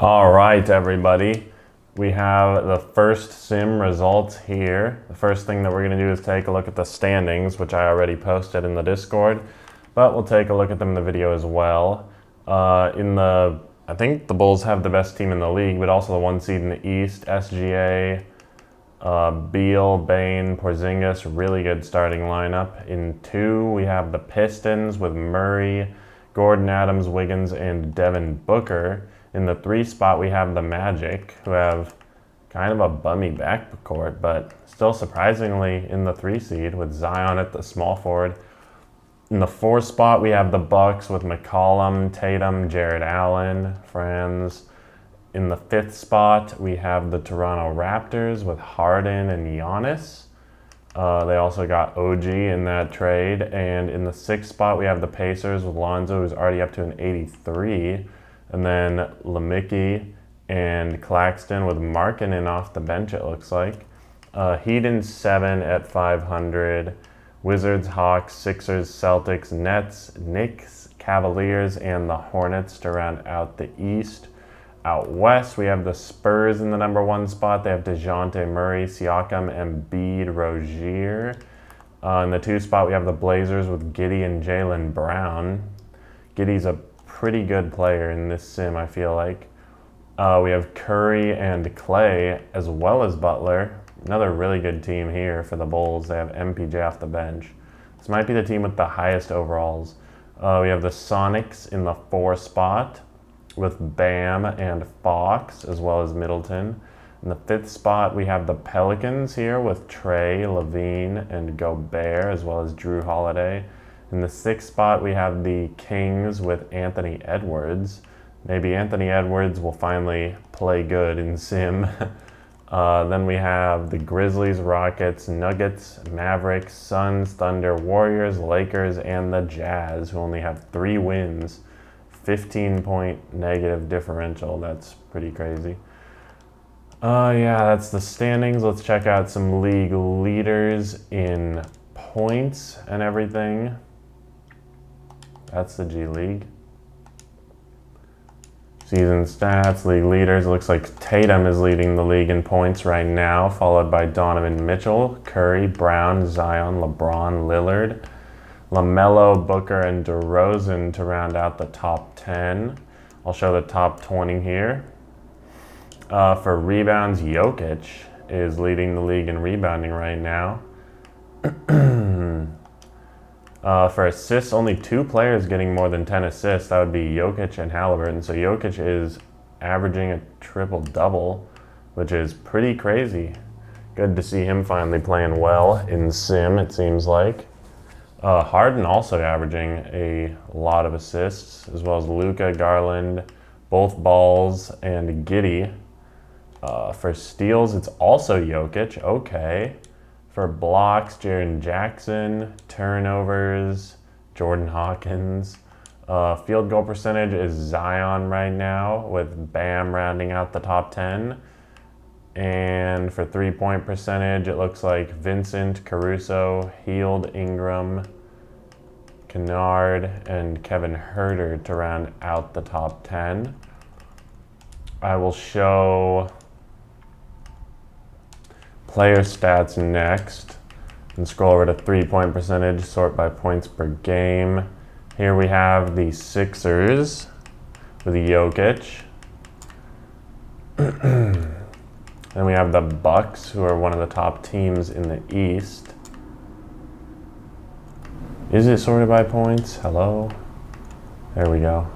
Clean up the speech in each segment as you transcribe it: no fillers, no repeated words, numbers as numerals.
All right, everybody. We have the first sim results here. The first thing that we're going to do is take a look at the standings, which I already posted in the Discord, but we'll take a look at them in the video as well. I think the Bulls have the best team in the league, but also the 1 seed in the East, SGA, Beal, Bane, Porzingis, really good starting lineup. In 2, we have the Pistons with Murray, Gordon, Adams, Wiggins, and Devin Booker. In the 3 spot, we have the Magic, who have kind of a bummy backcourt, but still surprisingly in the 3 seed with Zion at the small forward. In the 4 spot, we have the Bucks with McCollum, Tatum, Jared Allen, Franz. In the 5th spot, we have the Toronto Raptors with Harden and Giannis. They also got OG in that trade. And in the 6th spot, we have the Pacers with Lonzo, who's already up to an 83. And then Lamicki and Claxton with Markkanen off the bench, it looks like. Heat in 7 at 500. Wizards, Hawks, Sixers, Celtics, Nets, Knicks, Cavaliers, and the Hornets to round out the East. Out west, we have the Spurs in the number 1 spot. They have DeJounte Murray, Siakam, Embiid, Rozier. In the 2 spot, we have the Blazers with Giddey and Jaylen Brown. Giddey's a pretty good player in this sim, I feel like. We have Curry and Clay, as well as Butler. Another really good team here for the Bulls. They have MPJ off the bench. This might be the team with the highest overalls. We have the Sonics in the 4 spot with Bam and Fox, as well as Middleton. In the 5th spot, we have the Pelicans here with Trey, Levine, and Gobert, as well as Drew Holiday. In the 6th spot, we have the Kings with Anthony Edwards. Maybe Anthony Edwards will finally play good in sim. Then we have the Grizzlies, Rockets, Nuggets, Mavericks, Suns, Thunder, Warriors, Lakers, and the Jazz, who only have 3 wins. 15-point negative differential. That's pretty crazy. Yeah, that's the standings. Let's check out some league leaders in points and everything. That's the G League. Season stats, league leaders. Looks like Tatum is leading the league in points right now, followed by Donovan Mitchell, Curry, Brown, Zion, LeBron, Lillard, LaMelo, Booker, and DeRozan to round out the top 10. I'll show the top 20 here. For rebounds, Jokic is leading the league in rebounding right now. For assists, only 2 players getting more than 10 assists. That would be Jokic and Halliburton. So Jokic is averaging a triple-double, which is pretty crazy. Good to see him finally playing well in sim, it seems like. Harden also averaging a lot of assists, as well as Luka, Garland, both Balls, and Giddey. For steals, it's also Jokic. Okay. For blocks, Jaren Jackson. Turnovers, Jordan Hawkins. Field goal percentage is Zion right now, with Bam rounding out the top 10. And for 3-point percentage, it looks like Vincent, Caruso, Hield, Ingram, Kennard, and Kevin Huerter to round out the top 10. I will show player stats next and scroll over to 3-point percentage, sort by points per game. Here we have the Sixers with Jokic. Then we have the Bucks, who are one of the top teams in the East. Is it sorted by points? Hello? There we go.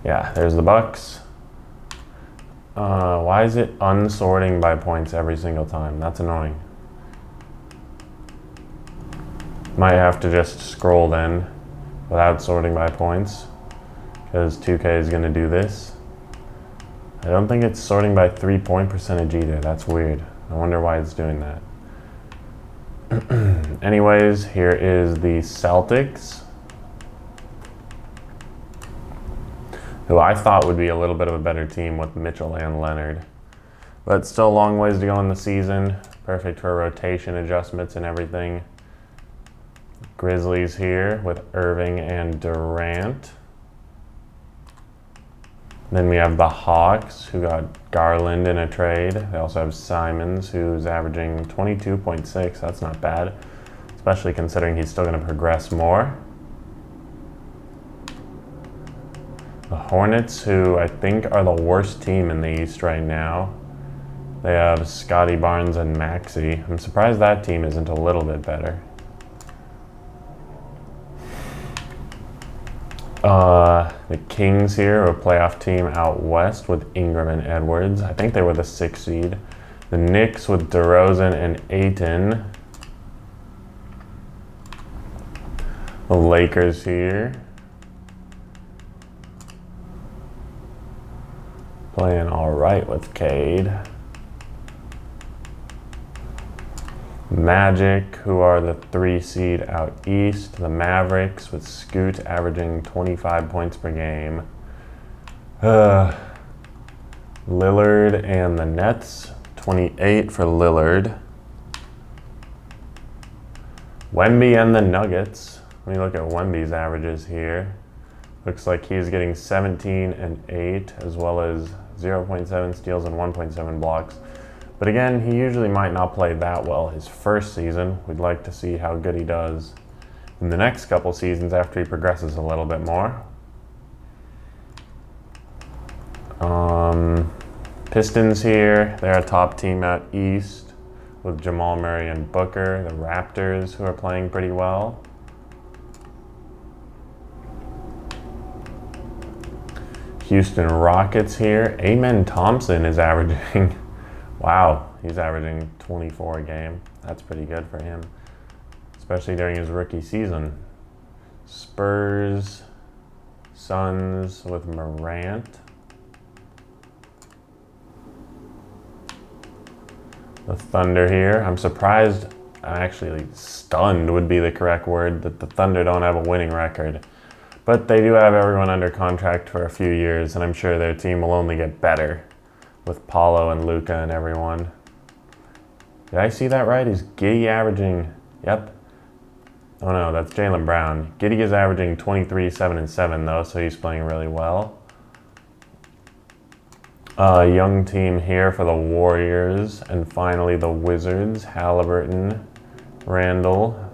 Yeah, there's the Bucks. Why is it unsorting by points every single time? That's annoying. Might have to just scroll then without sorting by points, because 2K is going to do this. I don't think it's sorting by 3-point percentage either. That's weird. I wonder why it's doing that. Anyways, here is the Celtics, who I thought would be a little bit of a better team with Mitchell and Leonard. But still a long ways to go in the season. Perfect for rotation adjustments and everything. Grizzlies here with Irving and Durant. Then we have the Hawks, who got Garland in a trade. They also have Simons, who's averaging 22.6. That's not bad, especially considering he's still going to progress more. The Hornets, who I think are the worst team in the East right now. They have Scotty Barnes and Maxey. I'm surprised that team isn't a little bit better. The Kings here are a playoff team out west with Ingram and Edwards. I think they were the 6th seed. The Knicks with DeRozan and Ayton. The Lakers here. Playing all right with Cade. Magic, who are the 3 seed out east. The Mavericks with Scoot averaging 25 points per game. Lillard and the Nets, 28 for Lillard. Wemby and the Nuggets. Let me look at Wemby's averages here. Looks like he's getting 17 and 8, as well as 0.7 steals and 1.7 blocks. But again, he usually might not play that well his first season. We'd like to see how good he does in the next couple seasons after he progresses a little bit more. Pistons here, they're a top team out east with Jamal Murray and Booker. The Raptors, who are playing pretty well. Houston Rockets here. Amen Thompson is averaging, wow, he's averaging 24 a game. That's pretty good for him, especially during his rookie season. Spurs, Suns with Morant. The Thunder here. I'm surprised, actually stunned would be the correct word, that the Thunder don't have a winning record. But they do have everyone under contract for a few years, and I'm sure their team will only get better with Paulo and Luka and everyone. Did I see that right? Is Giddey averaging, yep. Oh no, that's Jaylen Brown. Giddey is averaging 23, 7, and 7 though, so he's playing really well. Young team here for the Warriors, and finally the Wizards, Halliburton, Randall.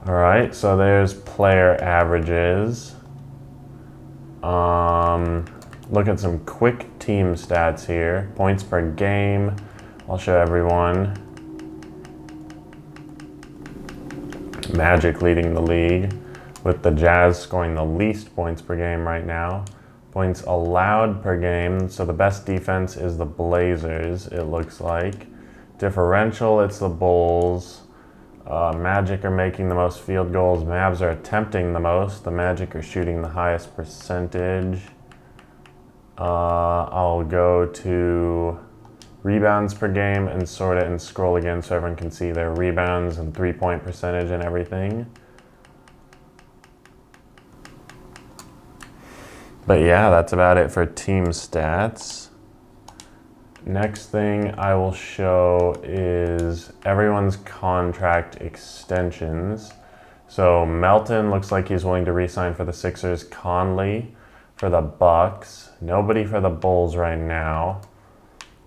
All right, so there's player averages. Look at some quick team stats here. Points per game, I'll show everyone. Magic leading the league, with the Jazz scoring the least points per game right now. Points allowed per game, so the best defense is the Blazers, it looks like. Differential, it's the Bulls. Magic are making the most field goals. Mavs are attempting the most. The Magic are shooting the highest percentage. I'll go to rebounds per game and sort it and scroll again so everyone can see their rebounds and 3-point percentage and everything. But yeah, that's about it for team stats. Next thing I will show is everyone's contract extensions. So Melton looks like he's willing to re-sign for the Sixers. Conley for the Bucks. Nobody for the Bulls right now.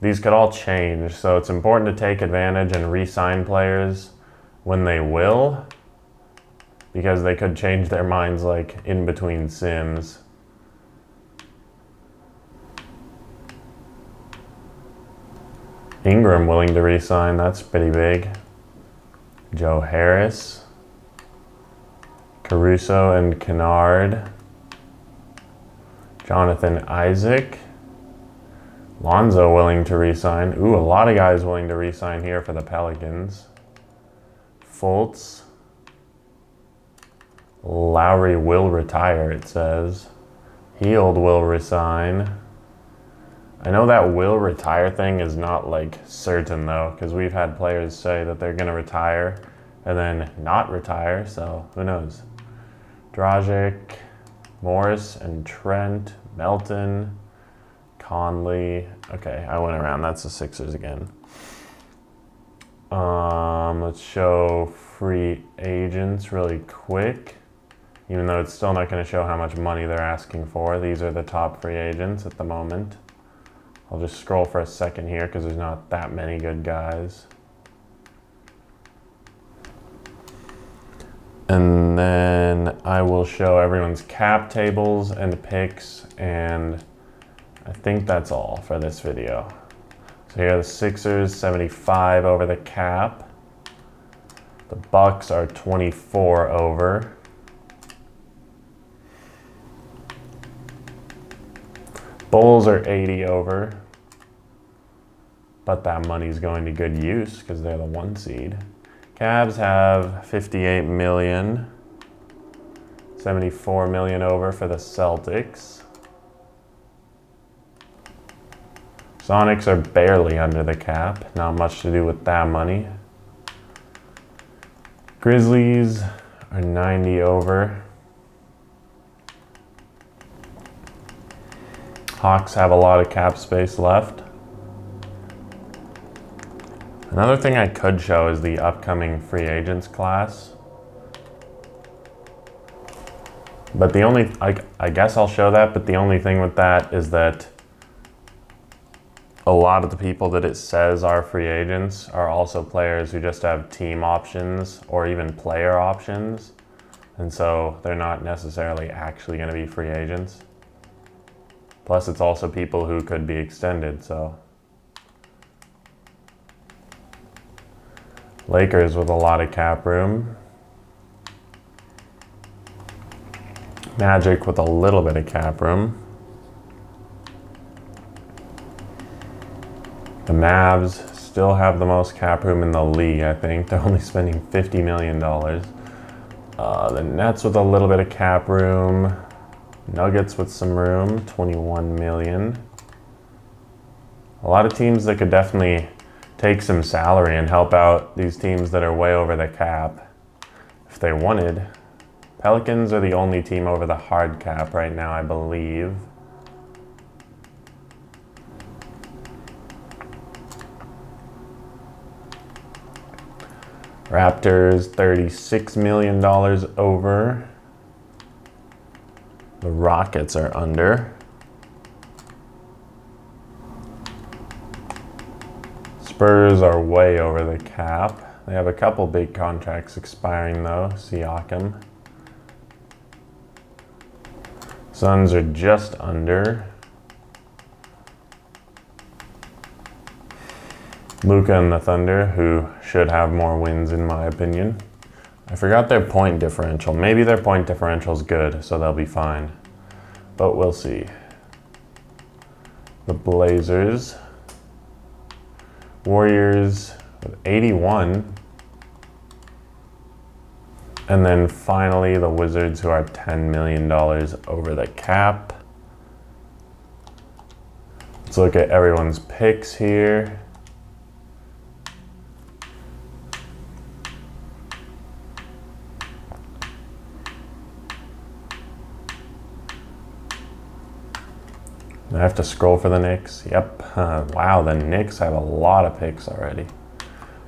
These could all change, so it's important to take advantage and re-sign players when they will, because they could change their minds like in between sims. Ingram willing to re-sign, that's pretty big. Joe Harris, Caruso and Kennard, Jonathan Isaac, Lonzo willing to re-sign. Ooh, a lot of guys willing to re-sign here for the Pelicans. Fultz, Lowry will retire, it says. Hield will resign. I know that will retire thing is not like certain though, because we've had players say that they're going to retire and then not retire, so who knows. Dragic, Morris and Trent, Melton, Conley. Okay, I went around. That's the Sixers again. Let's show free agents really quick. even though it's still not going to show how much money they're asking for. These are the top free agents at the moment. I'll just scroll for a second here because there's not that many good guys. And then I will show everyone's cap tables and picks, and I think that's all for this video. So here are the Sixers, 75 over the cap. The Bucks are 24 over. Bulls are 80 over. But that money's going to good use because they're the 1 seed. Cavs have 58 million. 74 million over for the Celtics. Sonics are barely under the cap. Not much to do with that money. Grizzlies are 90 over. Hawks have a lot of cap space left. Another thing I could show is the upcoming free agents class. But the only, I guess I'll show that, but the only thing with that is that a lot of the people that it says are free agents are also players who just have team options or even player options. And so they're not necessarily actually going to be free agents. Plus it's also people who could be extended, so. Lakers with a lot of cap room. Magic with a little bit of cap room. The Mavs still have the most cap room in the league, I think. They're only spending $50 million. The Nets with a little bit of cap room. Nuggets with some room, 21 million. A lot of teams that could definitely take some salary and help out these teams that are way over the cap if they wanted. Pelicans are the only team over the hard cap right now, I believe. Raptors, $36 million over. The Rockets are under. Spurs are way over the cap. They have a couple big contracts expiring though, Siakam. Suns are just under. Luka and the Thunder, who should have more wins in my opinion. I forgot their point differential. Maybe their point differential is good, so they'll be fine. But we'll see. The Blazers. Warriors with 81. And then finally the Wizards, who are $10 million over the cap. Let's look at everyone's picks here. I have to scroll for the Knicks. Yep. Wow, the Knicks have a lot of picks already.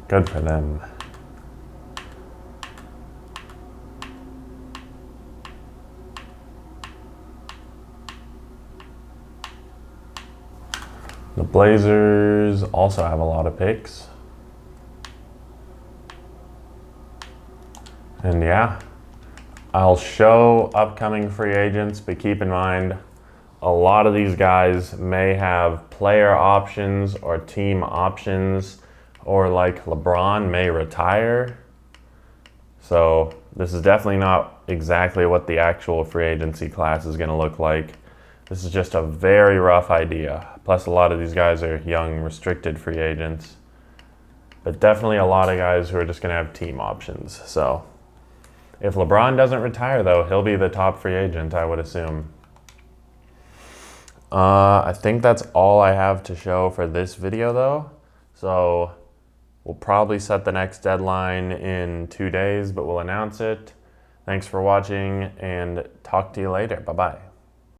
Good for them. The Blazers also have a lot of picks. And yeah, I'll show upcoming free agents, but keep in mind, a lot of these guys may have player options or team options, or like LeBron may retire. So this is definitely not exactly what the actual free agency class is going to look like. This is just a very rough idea. Plus a lot of these guys are young, restricted free agents. But definitely a lot of guys who are just going to have team options. So if LeBron doesn't retire though, he'll be the top free agent, I would assume. I think that's all I have to show for this video though. So we'll probably set the next deadline in 2 days, but we'll announce it. Thanks for watching and talk to you later. Bye-bye.